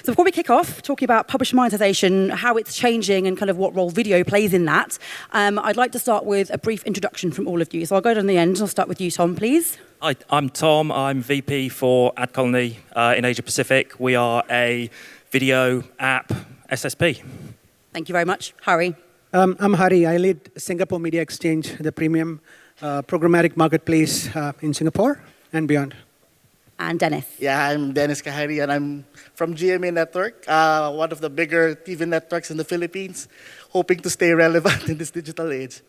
So before we kick off, talking about publisher monetization, how it's changing and kind of what role video plays in that, I'd like to start with a brief introduction from all of you. So I'll go down the end. I'll start with you, Tom, please. Hi, I'm Tom. I'm VP for Ad Colony in Asia Pacific. We are a video app SSP. Thank you very much. Hari. I'm Hari. I lead Singapore Media Exchange, the premium programmatic marketplace in Singapore and beyond. And Dennis. Yeah, I'm Dennis Kahari, and I'm from GMA Network, one of the bigger TV networks in the Philippines, hoping to stay relevant in this digital age.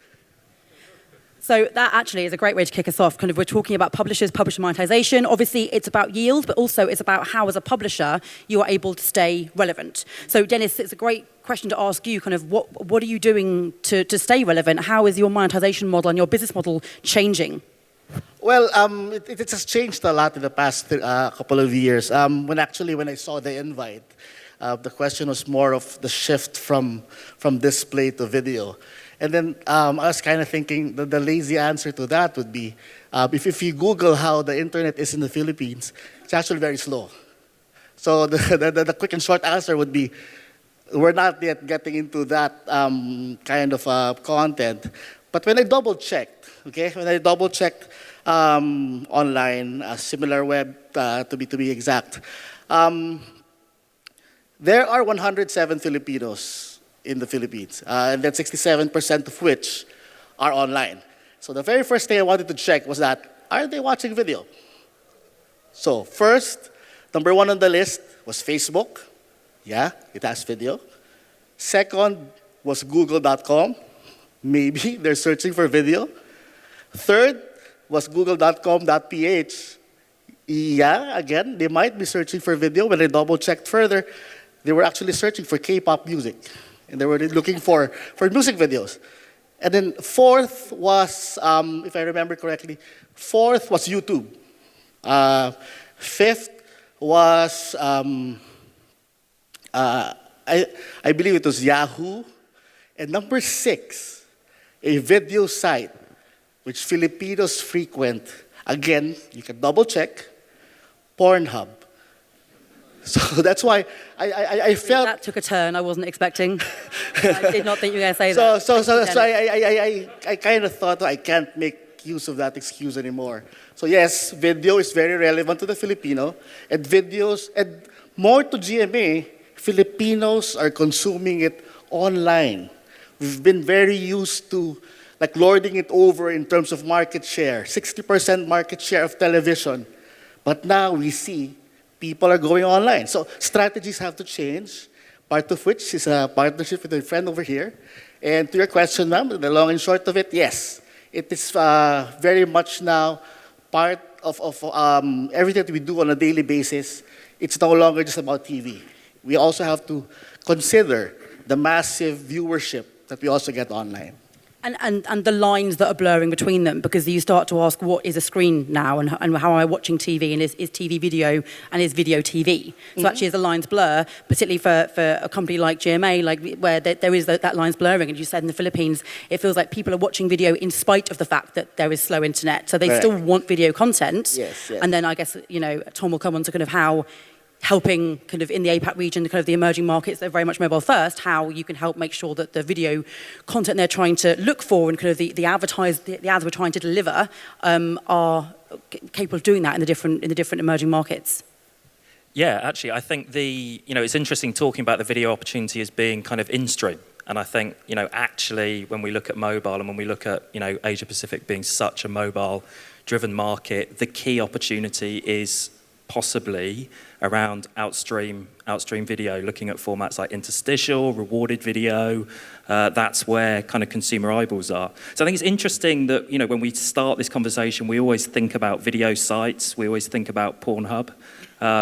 So that actually is a great way to kick us off. Kind of, we're talking about publishers, publisher monetization. Obviously, it's about yield, but also it's about how, as a publisher, you are able to stay relevant. So, Dennis, it's a great question to ask you. Kind of, what are you doing to stay relevant? How is your monetization model and your business model changing? Well, it has changed a lot in the past couple of years. When I saw the invite, the question was more of the shift from display to video. And then I was kind of thinking that the lazy answer to that would be, if you Google how the internet is in the Philippines, it's actually very slow. So the quick and short answer would be, we're not yet getting into that kind of content. But when I double-checked, online, similar web to be exact, there are 107 Filipinos in the Philippines, and then 67% of which are online. So the very first thing I wanted to check was that, are they watching video? So first, number one on the list was Facebook. Yeah, it has video. Second was Google.com. Maybe they're searching for video. Third was google.com.ph. Yeah, again, they might be searching for video. When I double-checked further, they were actually searching for K-pop music. And they were looking for music videos. And then fourth was, if I remember correctly, fourth was YouTube. Fifth was, I believe it was Yahoo. And number 6, a video site which Filipinos frequent. Again, you can double check, Pornhub. So that's why I felt... That took a turn I wasn't expecting. I did not think you were going to say that. So I kind of thought I can't make use of that excuse anymore. So yes, video is very relevant to the Filipino. And videos, and more to GMA, Filipinos are consuming it online. We've been very used to like lording it over in terms of market share, 60% market share of television. But now we see people are going online. So strategies have to change, part of which is a partnership with a friend over here. And to your question, ma'am, the long and short of it, yes, it is very much now part of everything that we do on a daily basis. It's no longer just about TV. We also have to consider the massive viewership that we also get online. And the lines that are blurring between them, because you start to ask, what is a screen now, and how am I watching TV, and is TV video, and is video TV? So actually, as the lines blur, particularly for a company like GMA, like where there is that lines blurring, and you said in the Philippines, it feels like people are watching video in spite of the fact that there is slow internet. So they still want video content. Yes. And then I guess, Tom will come on to kind of how helping kind of in the APAC region, kind of the emerging markets, they're very much mobile first, how you can help make sure that the video content they're trying to look for and kind of the ads we're trying to deliver are capable of doing that in the different emerging markets. Yeah, actually, I think it's interesting talking about the video opportunity as being kind of in-stream. And I think, actually, when we look at mobile and when we look at, Asia Pacific being such a mobile-driven market, the key opportunity is possibly around Outstream video, looking at formats like interstitial, rewarded video. That's where kind of consumer eyeballs are. So I think it's interesting that, when we start this conversation, we always think about video sites. We always think about Pornhub.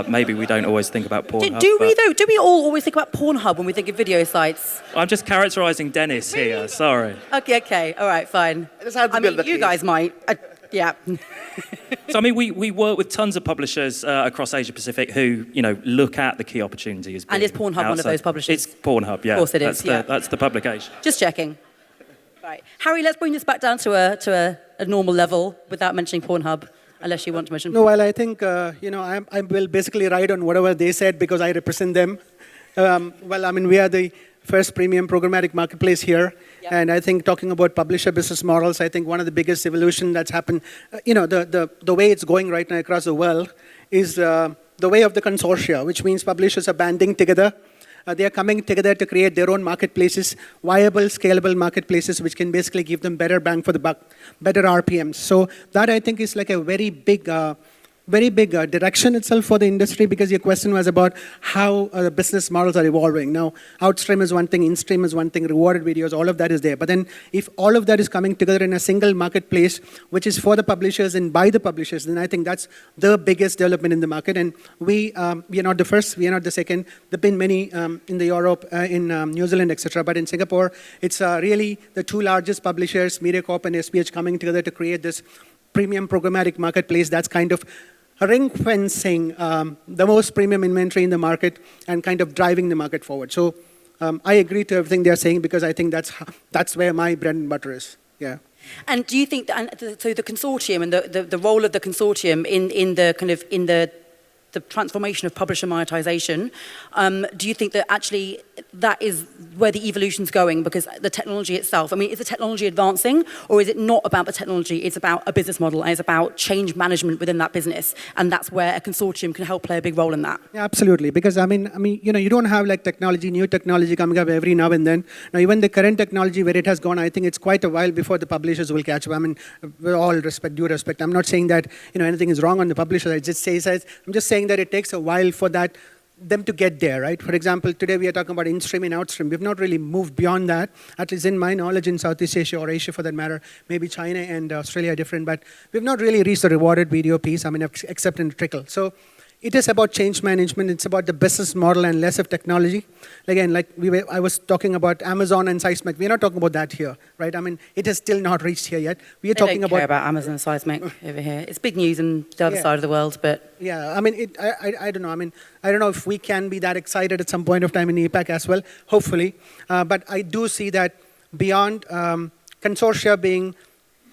Maybe we don't always think about Pornhub. Do we, though? Do we all always think about Pornhub when we think of video sites? I'm just characterising Dennis here, sorry. Okay, all right, fine. You guys might. Yeah. So, we work with tons of publishers across Asia Pacific who, look at the key opportunity as being And is Pornhub one of those publishers? It's Pornhub, yeah. Of course it is, That's the publication. Just checking. Right. Harry, let's bring this back down to a normal level without mentioning Pornhub. unless you want to mention. No, well, I think, I will basically ride on whatever they said because I represent them. Well, I mean, we are the first premium programmatic marketplace here. Yep. And I think talking about publisher business models, I think one of the biggest evolution that's happened, the way it's going right now across the world is the way of the consortia, which means publishers are banding together. They are coming together to create their own marketplaces, viable, scalable marketplaces, which can basically give them better bang for the buck, better RPMs. So that, I think, is like a very big direction itself for the industry, because your question was about how the business models are evolving. Now, Outstream is one thing, InStream is one thing, rewarded videos, all of that is there. But then if all of that is coming together in a single marketplace, which is for the publishers and by the publishers, then I think that's the biggest development in the market. And we are not the first, we are not the second. There have been many in the Europe, in New Zealand, etc. But in Singapore, it's really the two largest publishers, MediaCorp and SPH, coming together to create this premium programmatic marketplace that's kind of ring fencing the most premium inventory in the market and kind of driving the market forward. So I agree to everything they're saying, because I think that's where my bread and butter is. Yeah. And do you think that, so the consortium and the role of the consortium in the transformation of publisher monetization, do you think that actually that is where the evolution's going? Because the technology itself, I mean, is the technology advancing, or is it not about the technology, it's about a business model, and it's about change management within that business, and that's where a consortium can help play a big role in that? Yeah, absolutely, because I mean, you don't have like new technology coming up every now and then. Now, even the current technology where it has gone, I think it's quite a while before the publishers will catch up. I mean, with all respect, due respect, I'm not saying that anything is wrong on the publisher. I'm just saying that it takes a while for them to get there, right? For example, today we are talking about InStream and Outstream. We've not really moved beyond that, at least in my knowledge, in Southeast Asia or Asia for that matter. Maybe China and Australia are different, but we've not really reached the rewarded video piece, I mean, except in a trickle. So it is about change management. It's about the business model and less of technology. Again, I was talking about Amazon and Seismic. We're not talking about that here, right? I mean, it has still not reached here yet. We are talking about Amazon and Seismic over here. It's big news on the other side of the world, but yeah, I mean, I don't know. I mean, I don't know if we can be that excited at some point of time in APAC as well. Hopefully, but I do see that beyond consortia being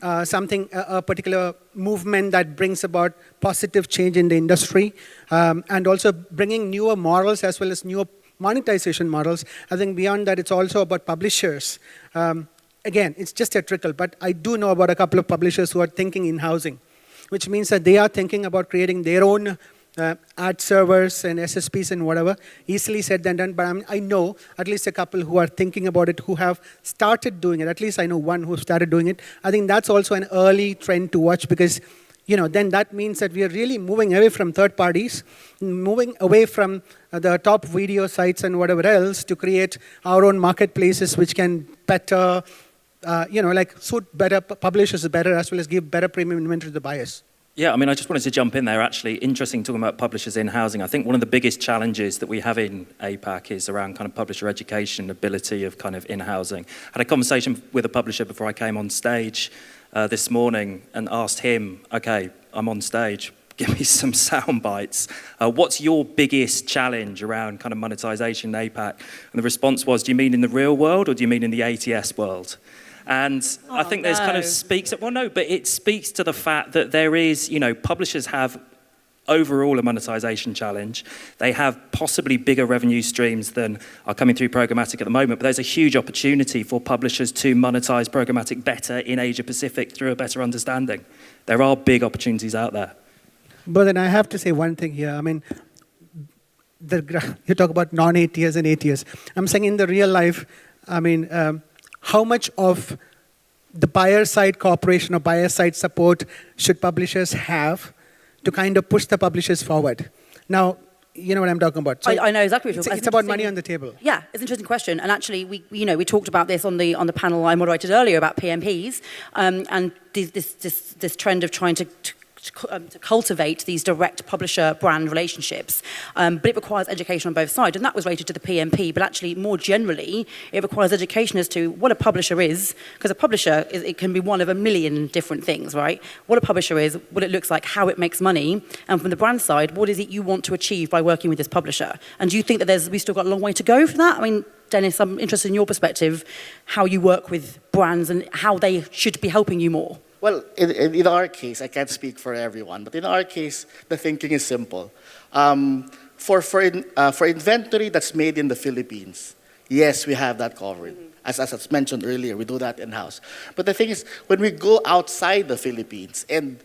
a particular movement that brings about positive change in the industry, and also bringing newer models as well as newer monetization models. I think beyond that, it's also about publishers. Again, it's just a trickle, but I do know about a couple of publishers who are thinking in housing, which means that they are thinking about creating their own ad servers and SSPs and whatever. Easily said than done, but I know at least a couple who are thinking about it, who have started doing it. At least I know one who started doing it. I think that's also an early trend to watch, because then that means that we are really moving away from third parties, moving away from the top video sites and whatever else, to create our own marketplaces which can better, suit better publishers better, as well as give better premium inventory to the buyers. Yeah, I mean, I just wanted to jump in there, actually. Interesting talking about publishers in housing. I think one of the biggest challenges that we have in APAC is around kind of publisher education, ability of kind of in-housing. I had a conversation with a publisher before I came on stage this morning and asked him, okay, I'm on stage, give me some sound bites. What's your biggest challenge around kind of monetization in APAC? And the response was, do you mean in the real world or do you mean in the ATS world? And I think there's kind of it speaks to the fact that there is, publishers have overall a monetization challenge. They have possibly bigger revenue streams than are coming through programmatic at the moment, but there's a huge opportunity for publishers to monetize programmatic better in Asia Pacific through a better understanding. There are big opportunities out there. But then I have to say one thing here. I mean, you talk about non-ATS and ATS. I'm saying in the real life, I mean, how much of the buyer-side cooperation or buyer-side support should publishers have to kind of push the publishers forward? Now, you know what I'm talking about. So I know exactly what you're talking about. It's about money on the table. Yeah, it's an interesting question. And actually, we talked about this on the panel I moderated earlier about PMPs, and this trend of trying to cultivate these direct publisher brand relationships. But it requires education on both sides, and that was related to the PMP, but actually more generally, it requires education as to what a publisher is, because a publisher, it can be one of a million different things, right? What a publisher is, what it looks like, how it makes money, and from the brand side, what is it you want to achieve by working with this publisher? And do you think that we've still got a long way to go for that? I mean, Dennis, I'm interested in your perspective, how you work with brands and how they should be helping you more. Well, in our case, I can't speak for everyone, but in our case, the thinking is simple. For inventory that's made in the Philippines, yes, we have that covered. As mentioned earlier, we do that in-house. But the thing is, when we go outside the Philippines, and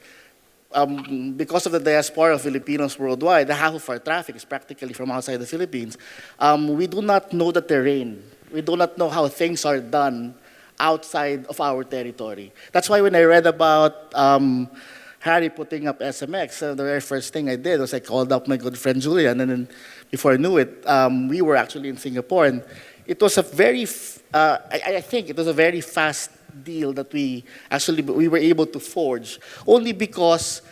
because of the diaspora of Filipinos worldwide, half of our traffic is practically from outside the Philippines, we do not know the terrain. We do not know how things are done outside of our territory. That's why when I read about Harry putting up SMX, the very first thing I did was I called up my good friend Julian, and then before I knew it, we were actually in Singapore, and it was a very, I think it was a very fast deal that we were able to forge, only because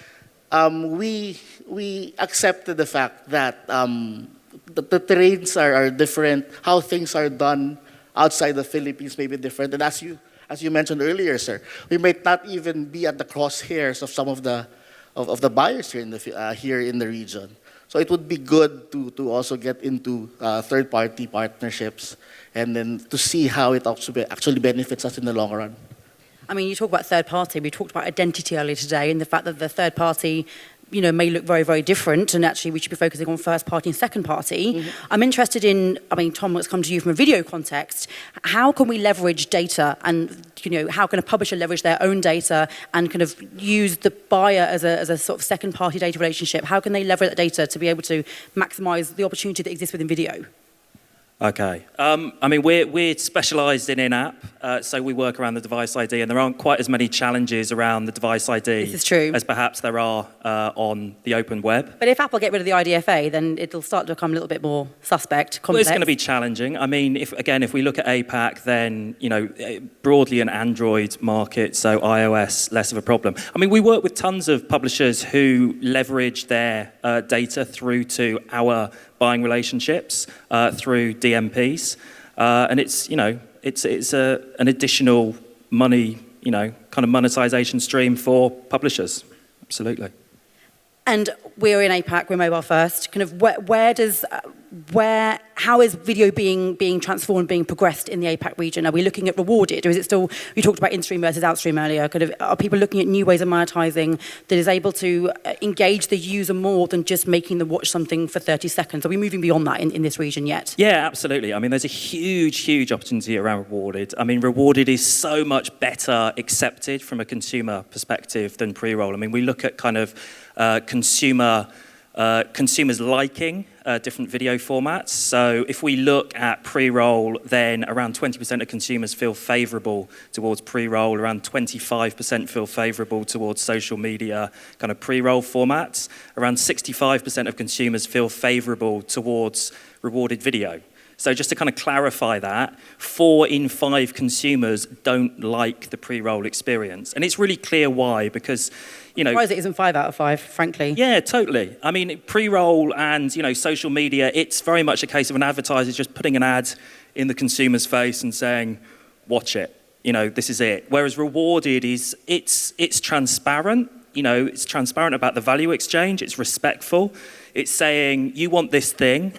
we accepted the fact that the terrains are different, how things are done outside the Philippines may be different, and as you mentioned earlier, sir, we might not even be at the crosshairs of some of the buyers here in the region. So it would be good to also get into third-party partnerships and then to see how it actually benefits us in the long run. I mean, you talk about third party. We talked about identity earlier today, and the fact that the third party, may look very, very different, and actually we should be focusing on first party and second party. Mm-hmm. I'm interested in, Tom, let's come to you from a video context. How can we leverage data, and how can a publisher leverage their own data and kind of use the buyer as a sort of second party data relationship? How can they leverage that data to be able to maximize the opportunity that exists within video? Okay. We're specialised in in-app, so we work around the device ID, and there aren't quite as many challenges around the device ID this is true. as perhaps there are on the open web. But if Apple get rid of the IDFA, then it'll start to become a little bit more suspect, complex. Well, it's going to be challenging. I mean, if we look at APAC, then, broadly an Android market, so iOS, less of a problem. I mean, we work with tons of publishers who leverage their data through to our buying relationships through DMPs, and it's an additional money, kind of monetization stream for publishers. Absolutely. And we're in APAC, we're mobile first. Kind of how is video being transformed, being progressed in the APAC region? Are we looking at rewarded, or is it still, you talked about in-stream versus out-stream earlier, kind of, are people looking at new ways of monetizing that is able to engage the user more than just making them watch something for 30 seconds? Are we moving beyond that in this region yet? Yeah, absolutely. I mean, there's a huge opportunity around rewarded. I mean, rewarded is so much better accepted from a consumer perspective than pre-roll. I mean, we look at kind of consumers liking different video formats. So if we look at pre-roll, then around 20% of consumers feel favourable towards pre-roll, around 25% feel favourable towards social media kind of pre-roll formats, around 65% of consumers feel favourable towards rewarded video. So just to kind of clarify that, 4 in 5 consumers don't like the pre-roll experience. And it's really clear why, because, Surprised it isn't 5 out of 5, frankly. Yeah, totally. I mean, pre-roll and, social media, it's very much a case of an advertiser just putting an ad in the consumer's face and saying, watch it, this is it. Whereas rewarded it's transparent, it's transparent about the value exchange, it's respectful. It's saying, you want this thing,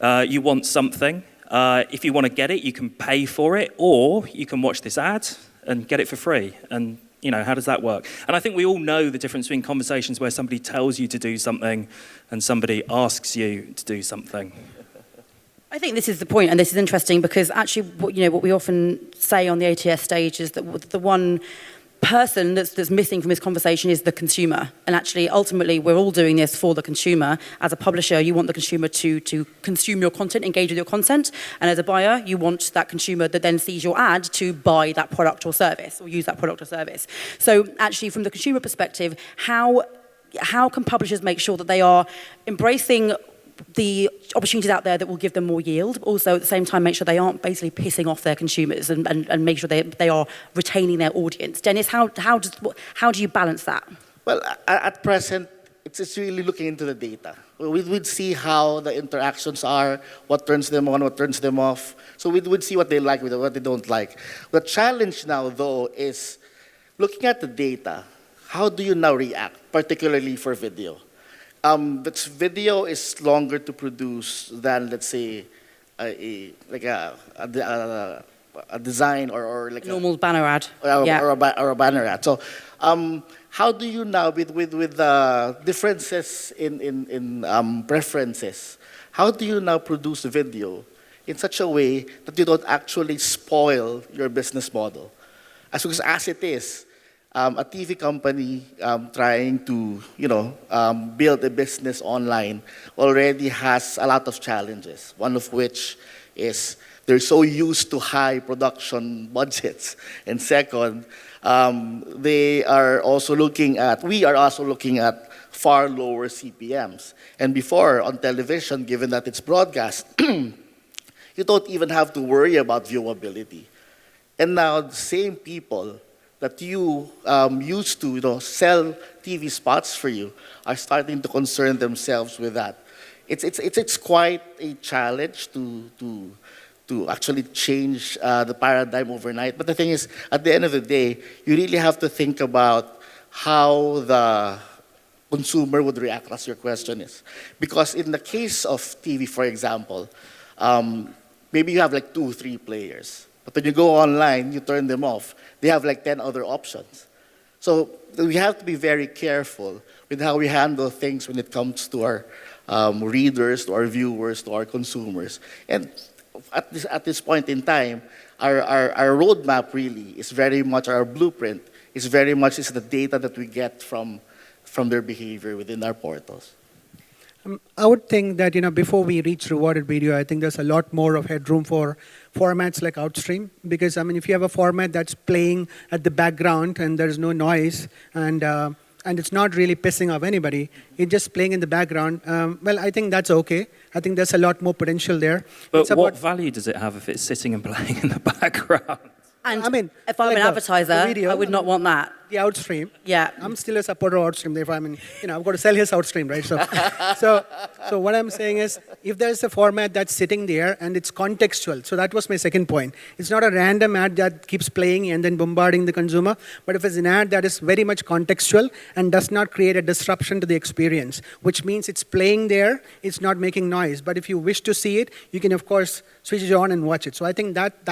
you want something. If you want to get it, you can pay for it, or you can watch this ad and get it for free. And, how does that work? And I think we all know the difference between conversations where somebody tells you to do something and somebody asks you to do something. I think this is the point, and this is interesting because actually, what we often say on the ATS stage is that the one person that's missing from this conversation is the consumer. And actually, ultimately, we're all doing this for the consumer. As a publisher, you want the consumer to consume your content, engage with your content. And as a buyer, you want that consumer that then sees your ad to buy that product or service, or use that product or service. So actually, from the consumer perspective, how can publishers make sure that they are embracing the opportunities out there that will give them more yield, but also at the same time make sure they aren't basically pissing off their consumers and make sure they are retaining their audience? Dennis, how do you balance that? Well, at present, it's really looking into the data. We'd see how the interactions are, what turns them on, what turns them off. So we'd see what they like, what they don't like. The challenge now, though, is looking at the data. How do you now react, particularly for video? Video is longer to produce than, let's say, a a design or like A normal banner ad. or a banner ad. So, how do you now, with the differences in preferences, how do you now produce video in such a way that you don't actually spoil your business model? Because as it is, a TV company trying to, build a business online already has a lot of challenges. One of which is they're so used to high production budgets, and second, we are also looking at far lower CPMs. And before on television, given that it's broadcast, you don't even have to worry about viewability. And now the same people that you used to sell TV spots for you are starting to concern themselves with that. It's quite a challenge to actually change the paradigm overnight. But the thing is, at the end of the day, you really have to think about how the consumer would react, as your question is. Because in the case of TV, for example, maybe you have like 2 or 3 players. But when you go online, you turn them off. They have like 10 other options. So we have to be very careful with how we handle things when it comes to our readers, to our viewers, to our consumers. And at this point in time, our roadmap really is very much, our blueprint is very much the data that we get from their behavior within our portals. I would think that before we reach rewarded video, I think there's a lot more of headroom for formats like Outstream, because if you have a format that's playing at the background and there's no noise and it's not really pissing off anybody, it's just playing in the background, well, I think that's okay. I think there's a lot more potential there. But what value does it have if it's sitting and playing in the background? And if I'm an advertiser, video, I would not want that. The Outstream. Yeah. I'm still a supporter of Outstream. Therefore, I've got to sell his Outstream, right? So what I'm saying is, if there's a format that's sitting there and it's contextual, so that was my second point. It's not a random ad that keeps playing and then bombarding the consumer, but if it's an ad that is very much contextual and does not create a disruption to the experience, which means it's playing there, it's not making noise. But if you wish to see it, you can, of course, switch it on and watch it. So I think that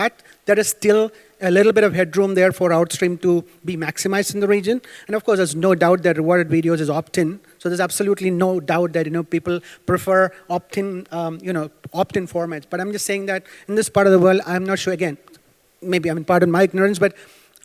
there is still a little bit of headroom there for Outstream to be maximized in the region. And of course, there's no doubt that rewarded videos is opt-in. So there's absolutely no doubt that people prefer opt-in formats. But I'm just saying that in this part of the world, I'm not sure. Again, maybe pardon my ignorance, but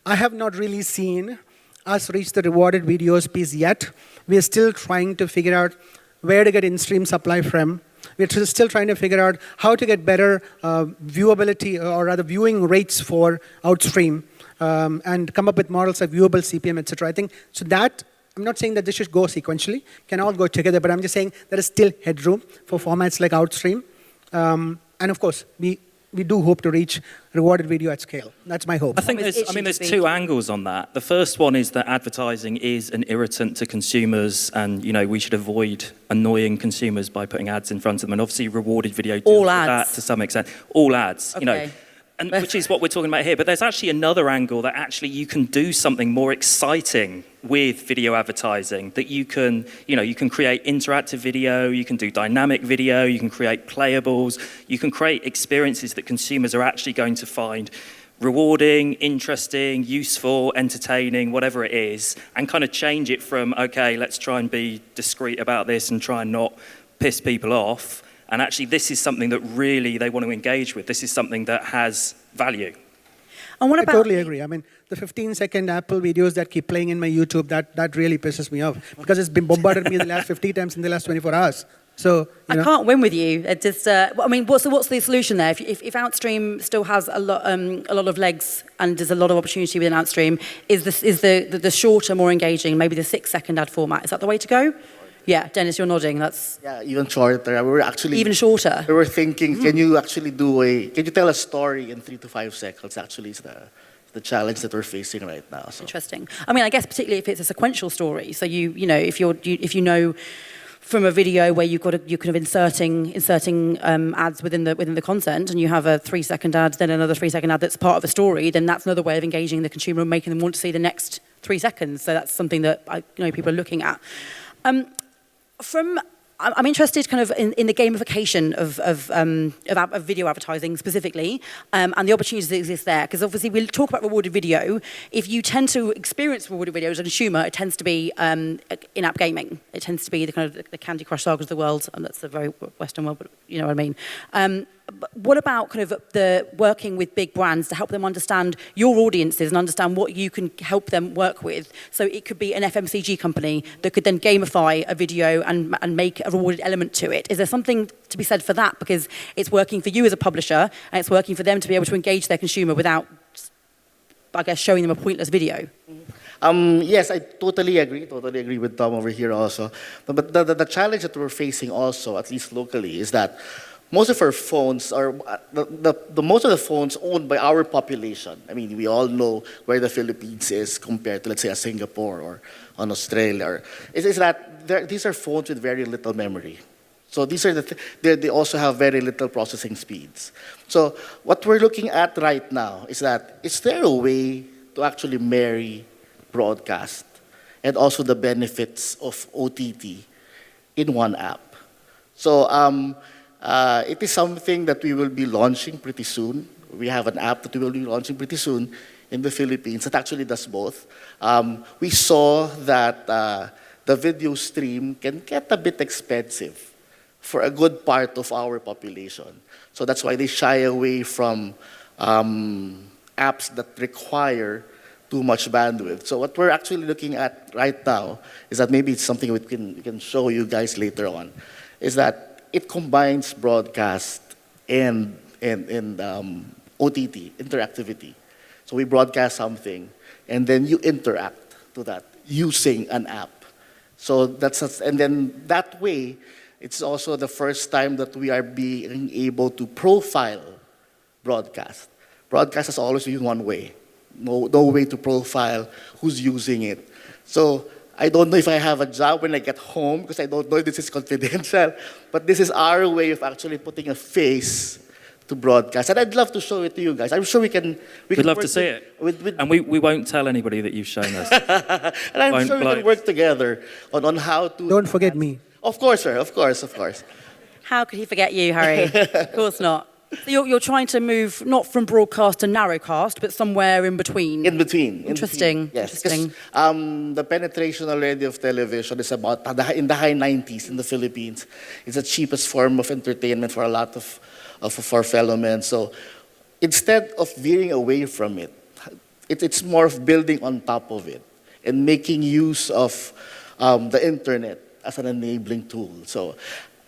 I have not really seen us reach the rewarded videos piece yet. We are still trying to figure out where to get in-stream supply from. We're still trying to figure out how to get better viewability, or rather viewing rates for Outstream, and come up with models of viewable CPM, etc. I think, so that, I'm not saying that this should go sequentially, can all go together, but I'm just saying there is still headroom for formats like Outstream. And of course, we do hope to reach rewarded video at scale. That's my hope. I think there's 2 angles on that. The first one is that advertising is an irritant to consumers, and we should avoid annoying consumers by putting ads in front of them. And obviously, rewarded video deals with that to some extent. All ads, Okay. and which is what we're talking about here. But there's actually another angle that actually you can do something more exciting with video advertising, that you can create interactive video, you can do dynamic video, you can create playables, you can create experiences that consumers are actually going to find rewarding, interesting, useful, entertaining, whatever it is, and kind of change it from, okay, let's try and be discreet about this and try and not piss people off. And actually, this is something that really they want to engage with. This is something that has value. And what about... I totally agree. The 15-second Apple videos that keep playing in my YouTube, that really pisses me off, because it's been bombarded me the last 50 times in the last 24 hours. So I can't win with you. It just, what's the solution there? If Outstream still has a lot of legs and there's a lot of opportunity within Outstream, is the shorter, more engaging, maybe the 6-second ad format? Is that the way to go? Yeah, Dennis, you're nodding. That's even shorter. We were actually even shorter. We were thinking, can you tell a story in 3 to 5 seconds? Actually, is the challenge that we're facing right now. So. Interesting. I guess particularly if it's a sequential story. So if you know from a video where you're kind of inserting ads within the content, and you have a 3-second ad, then another 3-second ad that's part of a story, then that's another way of engaging the consumer and making them want to see the next 3 seconds. So that's something that people are looking at. From I'm interested kind of in the gamification of video advertising specifically, and the opportunities that exist there. Because obviously we talk about rewarded video. If you tend to experience rewarded video as a consumer, it tends to be in-app gaming. It tends to be the kind of the Candy Crush Sagas of the world, and that's a very Western world, but you know what I mean. But what about kind of the working with big brands to help them understand your audiences and understand what you can help them work with? So it could be an FMCG company that could then gamify a video and make a rewarded element to it. Is there something to be said for that? Because it's working for you as a publisher and it's working for them to be able to engage their consumer without, I guess, showing them a pointless video. Yes, I totally agree with Tom over here also. But the challenge that we're facing also, at least locally, is that most of our phones are most of the phones owned by our population. I mean, we all know where the Philippines is compared to, let's say, a Singapore or an Australia. Or, is that these are phones with very little memory. So these are they also have very little processing speeds. So what we're looking at right now is that is there a way to actually marry broadcast and also the benefits of OTT in one app? So it is something that we will be launching pretty soon. We have an app that we will be launching pretty soon in the Philippines that actually does both. We saw that the video stream can get a bit expensive for a good part of our population. So that's why they shy away from apps that require too much bandwidth. So what we're actually looking at right now is that maybe it's something we can show you guys later on, is that it combines broadcast and OTT, interactivity. So we broadcast something, and then you interact to that using an app. So and then that way, it's also the first time that we are being able to profile broadcast. Broadcast has always been one way. No way to profile who's using it. So I don't know if I have a job when I get home because I don't know if this is confidential, but this is our way of actually putting a face to broadcast. And I'd love to show it to you guys. I'm sure we can We'd love to see it. And we won't tell anybody that you've shown us. And I'm sure we can work together on how to... Don't forget me. Of course, sir. Of course, of course. How could he forget you, Harry? Of course not. So you're trying to move not from broadcast to narrowcast, but somewhere in between. In between. Interesting. Yes. Interesting. The penetration already of television is about in the high 90s in the Philippines. It's the cheapest form of entertainment for a lot of our fellow men. So instead of veering away from it, it's more of building on top of it and making use of the internet as an enabling tool. So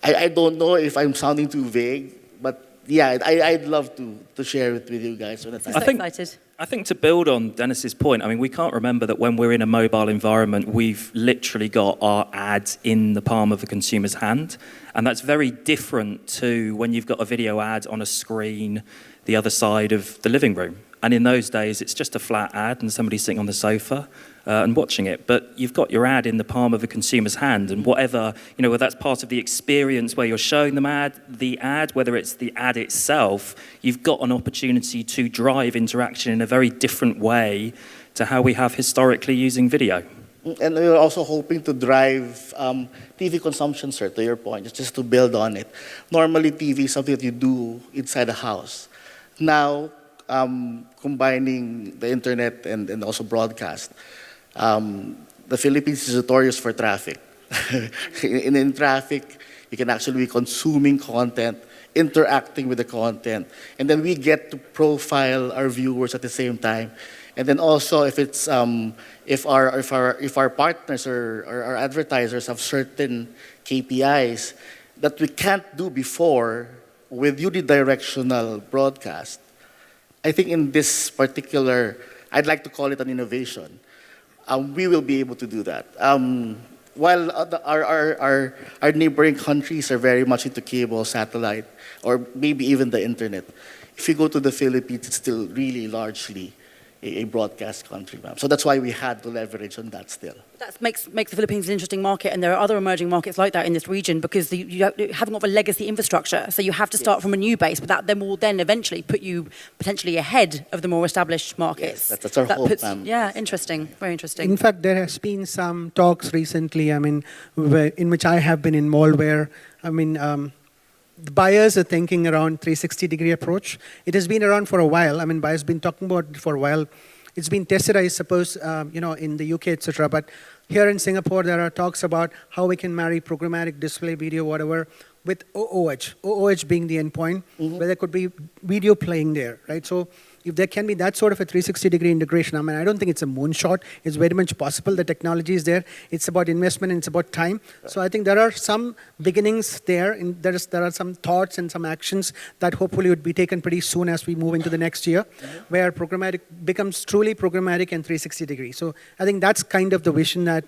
I don't know if I'm sounding too vague, but yeah, I'd love to share it with you guys. I'm so excited. I think to build on Dennis's point, I mean, we can't remember that when we're in a mobile environment, we've literally got our ads in the palm of the consumer's hand. And that's very different to when you've got a video ad on a screen the other side of the living room. And in those days, it's just a flat ad and somebody sitting on the sofa and watching it. But you've got your ad in the palm of a consumer's hand, and whatever, you know, whether that's part of the experience where you're showing them the ad, whether it's the ad itself, you've got an opportunity to drive interaction in a very different way to how we have historically using video. And we're also hoping to drive TV consumption, sir, to your point, just to build on it. Normally, TV is something that you do inside a house. Now, combining the internet and also broadcast, the Philippines is notorious for traffic. in traffic, you can actually be consuming content, interacting with the content, and then we get to profile our viewers at the same time. And then also, if it's if our partners or our advertisers have certain KPIs that we can't do before with unidirectional broadcast, I think in this particular, I'd like to call it an innovation. We will be able to do that. While our neighboring countries are very much into cable, satellite, or maybe even the internet, if you go to the Philippines, it's still really largely a broadcast country, ma'am. So that's why we had to leverage on that still. That makes the Philippines an interesting market, and there are other emerging markets like that in this region because you haven't got a legacy infrastructure, so you have to start from a new base, but that then will then eventually put you potentially ahead of the more established markets. Yes, that's our hope, ma'am. Yeah, interesting, very interesting. In fact, there has been some talks recently, I mean, in which I have been involved where, I mean, the buyers are thinking around 360-degree approach. It has been around for a while. I mean, buyers have been talking about it for a while. It's been tested, I suppose, in the UK, etc. But here in Singapore, there are talks about how we can marry programmatic display, video, whatever, with OOH. OOH being the endpoint, where there could be video playing there, right? So if there can be that sort of a 360-degree integration, I mean, I don't think it's a moonshot. It's very much possible. The technology is there. It's about investment and it's about time. Right. So I think there are some beginnings there. There are some thoughts and some actions that hopefully would be taken pretty soon as we move into the next year, where programmatic becomes truly programmatic and 360-degree. So I think that's kind of the vision that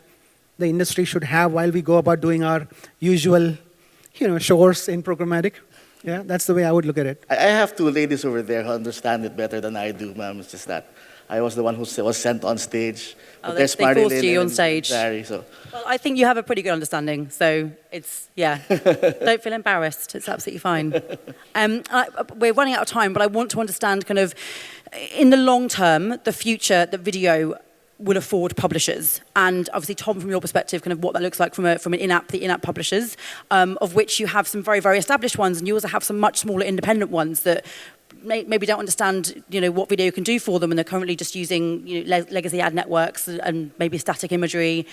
the industry should have while we go about doing our usual, chores in programmatic. Yeah, that's the way I would look at it. I have two ladies over there who understand it better than I do, ma'am. It's just that I was the one who was sent on stage. Oh, they forced you on stage. Barry, so. Well, I think you have a pretty good understanding, so it's, yeah. Don't feel embarrassed. It's absolutely fine. We're running out of time, but I want to understand kind of, in the long term, the future that video will afford publishers, and obviously, Tom, from your perspective, kind of what that looks like from the in-app publishers, of which you have some very, very established ones, and you also have some much smaller independent ones that maybe don't understand, what video can do for them, and they're currently just using legacy ad networks and maybe static imagery.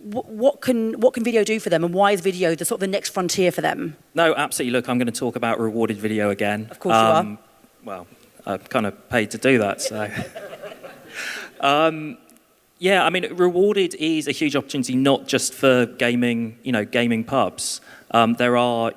What can video do for them, and why is video the sort of the next frontier for them? No, absolutely. Look, I'm going to talk about rewarded video again. Of course you are. Well, I'm kind of paid to do that, so. Yeah, I mean, rewarded is a huge opportunity, not just for gaming, gaming pubs. There are,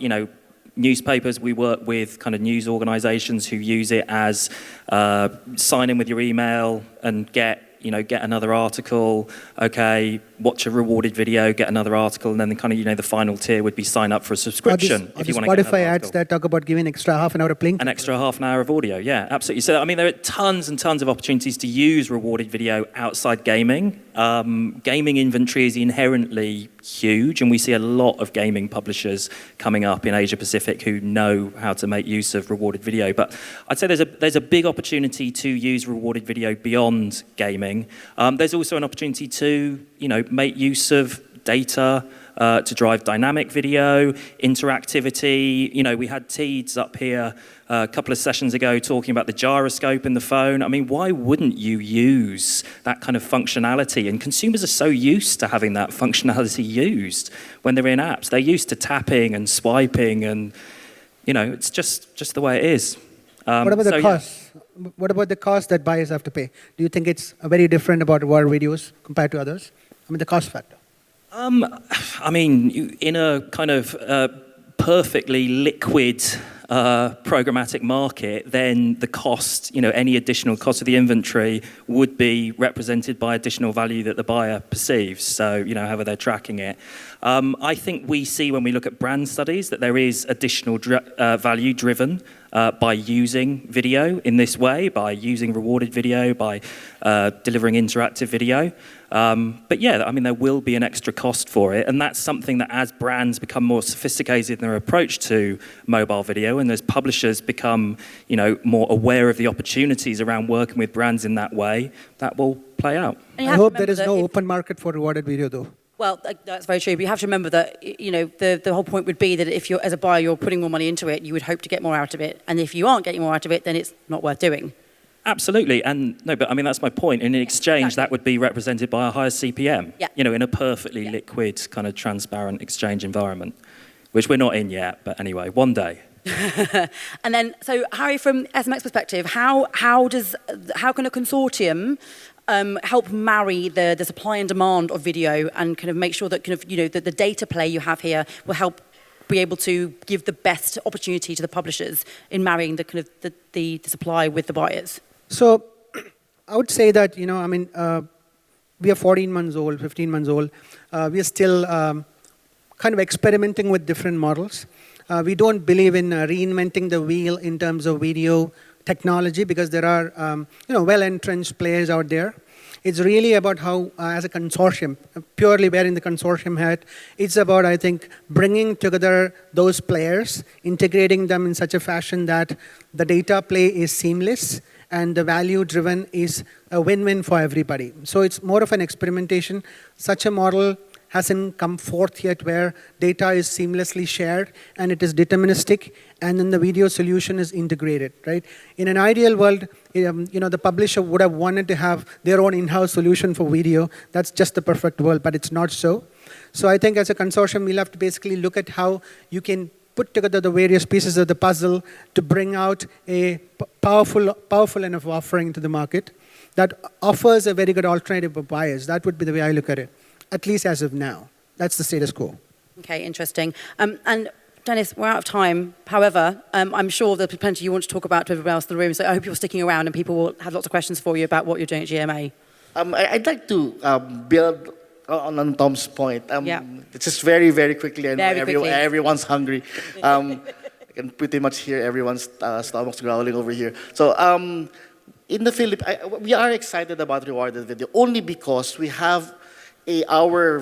newspapers. We work with kind of news organisations who use it as sign in with your email and get another article. Okay, watch a rewarded video, get another article, and then the final tier would be sign up for a subscription if you want to get Spotify ads that talk about giving extra half an hour of link. An extra half an hour of audio, yeah, absolutely. So I mean, there are tons and tons of opportunities to use rewarded video outside gaming. Gaming inventory is inherently huge, and we see a lot of gaming publishers coming up in Asia Pacific who know how to make use of rewarded video. But I'd say there's a big opportunity to use rewarded video beyond gaming. There's also an opportunity to make use of data to drive dynamic video, interactivity. We had Teeds up here a couple of sessions ago talking about the gyroscope in the phone. I mean, why wouldn't you use that kind of functionality? And consumers are so used to having that functionality used when they're in apps. They're used to tapping and swiping, and it's just the way it is. What about the cost? Yeah. What about the cost that buyers have to pay? Do you think it's very different about our videos compared to others? I mean, the cost factor. I mean, in a kind of perfectly liquid programmatic market, then the cost, any additional cost of the inventory would be represented by additional value that the buyer perceives. So, however they're tracking it. I think we see when we look at brand studies that there is additional value driven by using video in this way, by using rewarded video, by delivering interactive video. But yeah, I mean, there will be an extra cost for it. And that's something that as brands become more sophisticated in their approach to mobile video, and as publishers become, more aware of the opportunities around working with brands in that way, that will play out. I hope there is no open market for rewarded video, though. Well, that's very true. But you have to remember that, the whole point would be that if you're, as a buyer, you're putting more money into it, you would hope to get more out of it. And if you aren't getting more out of it, then it's not worth doing. Absolutely. And no, but I mean, that's my point. In exchange, that would be represented by a higher CPM, in a perfectly liquid, kind of transparent exchange environment, which we're not in yet. But anyway, one day. And then, so Harry, from SMX perspective, how can a consortium help marry the supply and demand of video and kind of make sure that that the data play you have here will help be able to give the best opportunity to the publishers in marrying the kind of the supply with the buyers? So I would say that, we are 14 months old, 15 months old. We are still kind of experimenting with different models. We don't believe in reinventing the wheel in terms of video technology because there are well-entrenched players out there. It's really about how, as a consortium, purely wearing the consortium hat, it's about, I think, bringing together those players, integrating them in such a fashion that the data play is seamless and the value-driven is a win-win for everybody. So it's more of an experimentation. Such a model hasn't come forth yet where data is seamlessly shared and it is deterministic and then the video solution is integrated, right? In an ideal world, the publisher would have wanted to have their own in-house solution for video. That's just the perfect world, but it's not so. So I think as a consortium, we'll have to basically look at how you can put together the various pieces of the puzzle to bring out a powerful enough offering to the market that offers a very good alternative for buyers. That would be the way I look at it. At least as of now. That's the status quo. Okay, interesting. And Dennis, we're out of time. However, I'm sure there's plenty you want to talk about to everyone else in the room, so I hope you're sticking around and people will have lots of questions for you about what you're doing at GMA. I'd like to build on Tom's point. Yeah. Just very, very quickly. I know Very quickly. everyone's hungry. I can pretty much hear everyone's stomachs growling over here. So in the Philippines, we are excited about rewarded video only because we have our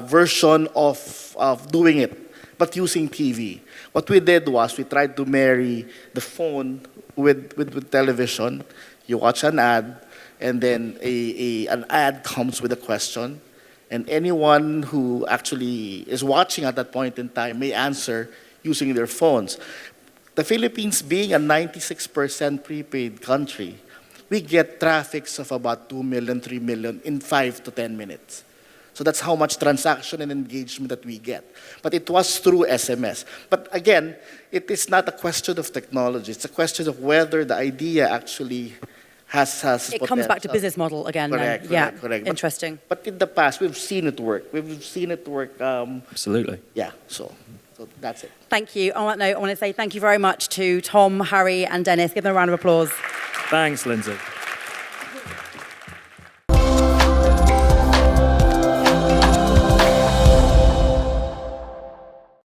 version of doing it, but using TV. What we did was we tried to marry the phone with television. You watch an ad, and then an ad comes with a question, and anyone who actually is watching at that point in time may answer using their phones. The Philippines being a 96% prepaid country, we get traffics of about 2 million, 3 million in 5 to 10 minutes. So that's how much transaction and engagement that we get. But it was through SMS. But again, it is not a question of technology. It's a question of whether the idea actually has It comes back to business model again. Correct, then. correct. Interesting. But in the past, we've seen it work. We've seen it work. Absolutely. Yeah, so that's it. Thank you. On that note, I want to say thank you very much to Tom, Harry, and Dennis. Give them a round of applause. Thanks, Lindsay.